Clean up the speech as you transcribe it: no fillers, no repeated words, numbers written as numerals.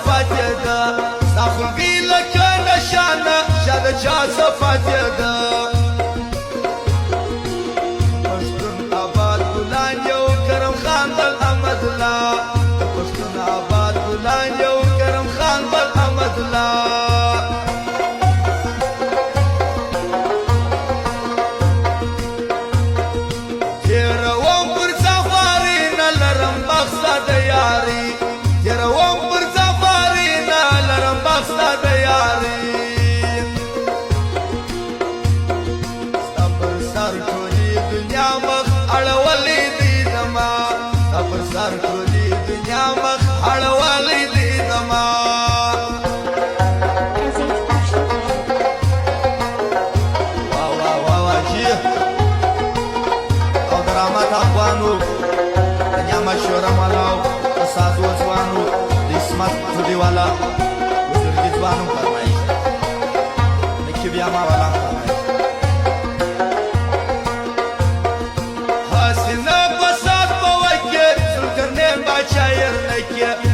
صفاتي ده صافي لك نشانه شاد چا صفاتي ده پښتون آباد ګلان یو کرم خان بل احمد الله پښتون آباد ګلان یو کرم خان بل احمد الله سر ټولي دنیا مخ اړولې دي زما واه واه واه واه جی او درامات افغانو دنیا مشهوره ملاو سازو ځوانو د اسمت ټولي والا بزرګي ځوانو فرمایي نکي بیا ما والا شاعر لك